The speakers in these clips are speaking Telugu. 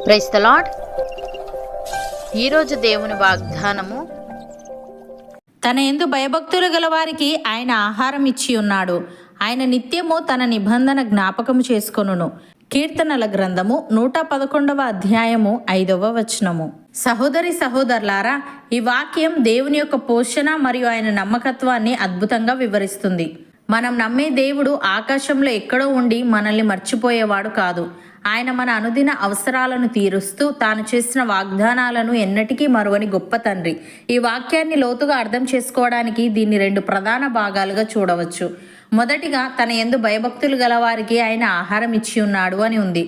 Praise the lord. ఈరోజు దేవుని వాగ్దానము, తన యందు భయభక్తులు గల వారికి ఆయన ఆహారం ఇచ్చి ఉన్నాడు. ఆయన నిత్యము తన నిబంధన జ్ఞాపకము చేసుకొనును. కీర్తనల గ్రంథము 111వ అధ్యాయము 5వ వచనము. సహోదరి సహోదరులారా, ఈ వాక్యం దేవుని యొక్క పోషణ మరియు ఆయన నమ్మకత్వాన్ని అద్భుతంగా వివరిస్తుంది. మనం నమ్మే దేవుడు ఆకాశంలో ఎక్కడో ఉండి మనల్ని మర్చిపోయేవాడు కాదు. ఆయన మన అనుదిన అవసరాలను తీరుస్తూ తాను చేసిన వాగ్దానాలను ఎన్నటికీ మరువని గొప్ప తండ్రి. ఈ వాక్యాన్ని లోతుగా అర్థం చేసుకోవడానికి దీన్ని 2 ప్రధాన భాగాలుగా చూడవచ్చు. మొదటిగా, తన యందు భయభక్తులు గల వారికి ఆయన ఆహారం ఇచ్చి ఉన్నాడు అని ఉంది.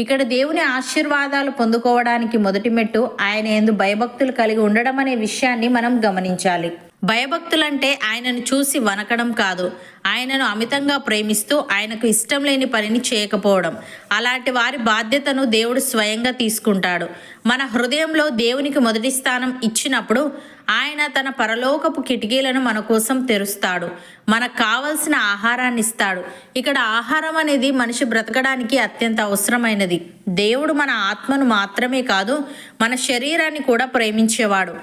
ఇక్కడ దేవుని ఆశీర్వాదాలు పొందుకోవడానికి మొదటి మెట్టు ఆయన యందు భయభక్తులు కలిగి ఉండడం అనే విషయాన్ని మనం గమనించాలి. భయభక్తులంటే ఆయనను చూసి వనకడం కాదు, ఆయనను అమితంగా ప్రేమిస్తూ ఆయనకు ఇష్టం లేని పనిని చేయకపోవడం. అలాంటి వారి బాధ్యతను దేవుడు స్వయంగా తీసుకుంటాడు. మన హృదయంలో దేవునికి మొదటి స్థానం ఇచ్చినప్పుడు ఆయన తన పరలోకపు కిటికీలను మన కోసం తెరుస్తాడు, మనకు కావలసిన ఆహారాన్ని ఇస్తాడు. ఇక్కడ ఆహారం అనేది మనిషి బ్రతకడానికి అత్యంత అవసరమైనది. దేవుడు మన ఆత్మను మాత్రమే కాదు, మన శరీరాన్ని కూడా ప్రేమించేవాడు.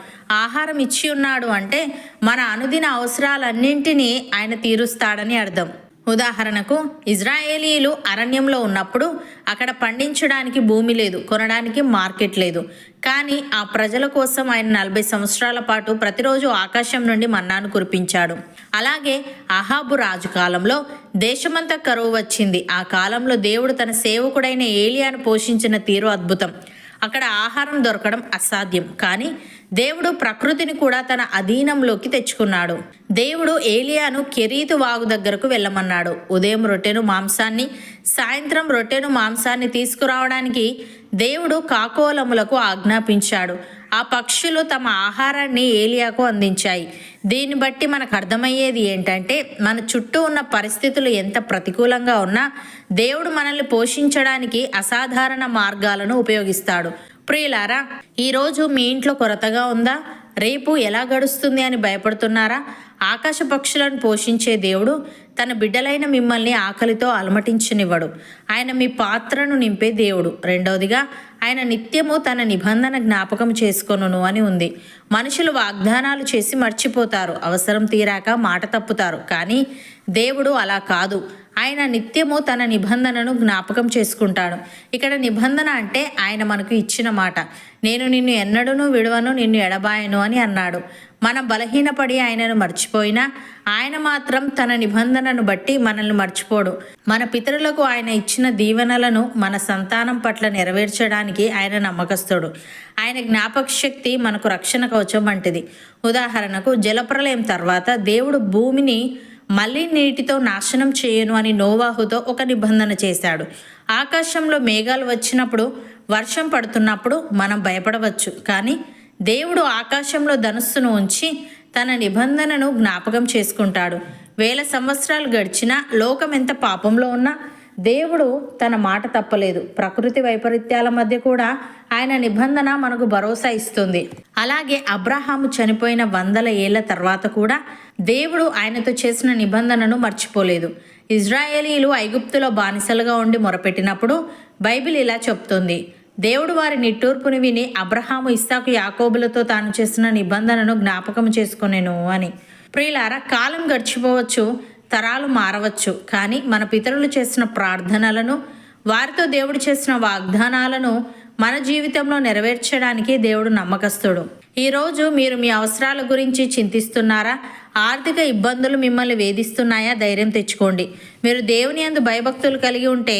ఆహారం ఇచ్చి ఉన్నాడు అంటే మన అనుదిన అవసరాలన్నింటినీ ఆయన తీరుస్తాడని అర్థం. ఉదాహరణకు, ఇజ్రాయేలీలు అరణ్యంలో ఉన్నప్పుడు అక్కడ పండించడానికి భూమి లేదు, కొనడానికి మార్కెట్ లేదు. కానీ ఆ ప్రజల కోసం ఆయన 40 సంవత్సరాల పాటు ప్రతిరోజు ఆకాశం నుండి మన్నాను కురిపించాడు. అలాగే అహాబు రాజు కాలంలో దేశమంతా కరువు వచ్చింది. ఆ కాలంలో దేవుడు తన సేవకుడైన ఏలియాను పోషించిన తీరు అద్భుతం. అక్కడ ఆహారం దొరకడం అసాధ్యం, కానీ దేవుడు ప్రకృతిని కూడా తన అధీనంలోకి తెచ్చుకున్నాడు. దేవుడు ఏలియాను కెరీతు వాగు దగ్గరకు వెళ్ళమన్నాడు. ఉదయం రొట్టెను మాంసాన్ని, సాయంత్రం రొట్టెను మాంసాన్ని తీసుకురావడానికి దేవుడు కాకోలములకు ఆజ్ఞాపించాడు. ఆ పక్షులు తమ ఆహారాన్ని ఏలియాకు అందించాయి. దీన్ని బట్టి మనకు అర్థమయ్యేది ఏంటంటే, మన చుట్టూ ఉన్న పరిస్థితులు ఎంత ప్రతికూలంగా ఉన్నా దేవుడు మనల్ని పోషించడానికి అసాధారణ మార్గాలను ఉపయోగిస్తాడు. ప్రియులారా, ఈరోజు మీ ఇంట్లో కొరతగా ఉందా? రేపు ఎలా గడుస్తుంది అని భయపడుతున్నారా? ఆకాశ పక్షులను పోషించే దేవుడు తన బిడ్డలైన మిమ్మల్ని ఆకలితో అలమటించనివ్వడు. ఆయన మీ పాత్రను నింపే దేవుడు. రెండవదిగా, ఆయన నిత్యము తన నిబంధన జ్ఞాపకం చేసుకొనును అని ఉంది. మనుషులు వాగ్దానాలు చేసి మర్చిపోతారు, అవసరం తీరాక మాట తప్పుతారు. కానీ దేవుడు అలా కాదు. ఆయన నిత్యము తన నిబంధనను జ్ఞాపకం చేసుకుంటాడు. ఇక్కడ నిబంధన అంటే ఆయన మనకు ఇచ్చిన మాట. నేను నిన్ను ఎన్నడూనూ విడువను, నిన్ను ఎడబాయను అని అన్నాడు. మనం బలహీనపడి ఆయనను మర్చిపోయినా ఆయన మాత్రం తన నిబంధనను బట్టి మనల్ని మర్చిపోడు. మన పితరులకు ఆయన ఇచ్చిన దీవెనలను మన సంతానం పట్ల నెరవేర్చడానికి ఆయన నమ్మకస్తుడు. ఆయన జ్ఞాపక శక్తి మనకు రక్షణ కవచం వంటిది. ఉదాహరణకు, జలప్రలయం తర్వాత దేవుడు భూమిని మళ్ళీ నీటితో నాశనం చేయను అని నోవాహుతో ఒక నిబంధన చేశాడు. ఆకాశంలో మేఘాలు వచ్చినప్పుడు, వర్షం పడుతున్నప్పుడు మనం భయపడవచ్చు, కానీ దేవుడు ఆకాశంలో ధనుస్సును ఉంచి తన నిబంధనను జ్ఞాపకం చేసుకుంటాడు. 1000 సంవత్సరాలు గడిచినా, లోకం ఎంత పాపంలో ఉన్నా దేవుడు తన మాట తప్పలేదు. ప్రకృతి వైపరీత్యాల మధ్య కూడా ఆయన నిబంధన మనకు భరోసా ఇస్తుంది. అలాగే అబ్రహాము చనిపోయిన 100 ఏళ్ల తర్వాత కూడా దేవుడు ఆయనతో చేసిన నిబంధనను మర్చిపోలేదు. ఇజ్రాయేలీలు ఐగుప్తులో బానిసలుగా ఉండి మొరపెట్టినప్పుడు బైబిల్ ఇలా చెప్తుంది: దేవుడు వారి నిట్టూర్పుని విని అబ్రహాము, ఇస్సాకు, యాకోబులతో తాను చేసిన నిబంధనను జ్ఞాపకం చేసుకొనెను అని. ప్రియులారా, కాలం గడిచిపోవచ్చు, తరాలు మారవచ్చు, కానీ మన పితరులు చేసిన ప్రార్థనలను, వారితో దేవుడు చేసిన వాగ్దానాలను మన జీవితంలో నెరవేర్చడానికి దేవుడు నమ్మకస్తుడు. ఈరోజు మీరు మీ అవసరాల గురించి చింతిస్తున్నారా? ఆర్థిక ఇబ్బందులు మిమ్మల్ని వేధిస్తున్నాయా? ధైర్యం తెచ్చుకోండి. మీరు దేవుని యందు భయభక్తులు కలిగి ఉంటే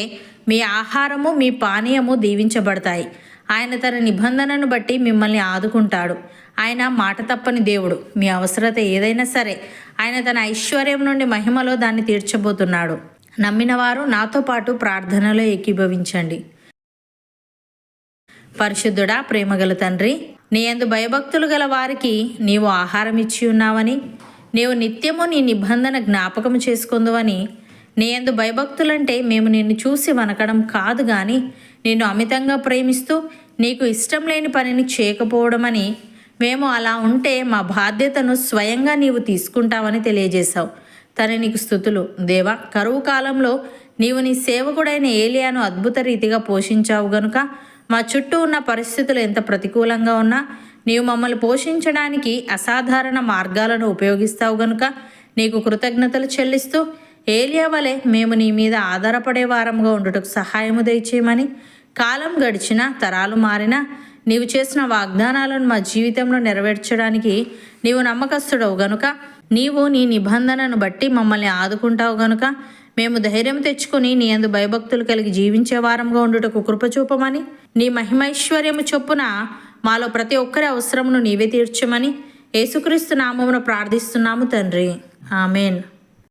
మీ ఆహారము, మీ పానీయము దీవించబడతాయి. ఆయన తన నిబంధనను బట్టి మిమ్మల్ని ఆదుకుంటాడు. ఆయన మాట తప్పని దేవుడు. మీ అవసరత ఏదైనా సరే ఆయన తన ఐశ్వర్యం నుండి మహిమలో దాన్ని తీర్చబోతున్నాడు. నమ్మిన వారు నాతో పాటు ప్రార్థనలో ఏకీభవించండి. పరిశుద్ధుడా, ప్రేమగల తండ్రి, నీ యందు భయభక్తులు గల వారికి నీవు ఆహారం ఇచ్చి ఉన్నావని, నీవు నిత్యము నీ నిబంధన జ్ఞాపకం చేసుకుందువని. నీ యందు భయభక్తులంటే మేము నిన్ను చూసి వనకడం కాదు, కానీ నిన్ను అమితంగా ప్రేమిస్తూ నీకు ఇష్టం లేని పనిని చేయకపోవడమని. మేము అలా ఉంటే మా బాధ్యతను స్వయంగా నీవు తీసుకుంటావని తెలియజేశావు. తన నీకు స్తుతులు దేవా. కరువు కాలంలో నీవు నీ సేవకుడైన ఏలియాను అద్భుత రీతిగా పోషించావు గనుక మా చుట్టూ ఉన్న పరిస్థితులు ఎంత ప్రతికూలంగా ఉన్నా నీవు మమ్మల్ని పోషించడానికి అసాధారణ మార్గాలను ఉపయోగిస్తావు గనుక నీకు కృతజ్ఞతలు చెల్లిస్తూ ఏలియా వలె మేము నీ మీద ఆధారపడే వారంగా ఉండుటకు సహాయము దయచేయమని, కాలం గడిచినా తరాలు మారినా నీవు చేసిన వాగ్దానాలను మా జీవితంలో నెరవేర్చడానికి నీవు నమ్మకస్తుడవు గనుక, నీవు నీ నిబంధనను బట్టి మమ్మల్ని ఆదుకుంటావు గనుక మేము ధైర్యం తెచ్చుకొని నీ యందు భయభక్తులు కలిగి జీవించే వారంగా ఉండుటకు కృపచూపమని, నీ మహిమైశ్వర్యము చొప్పున మాలో ప్రతి ఒక్కరి అవసరమును నీవే తీర్చమని యేసుక్రీస్తు నామమున ప్రార్థిస్తున్నాము తండ్రి. ఆమెన్.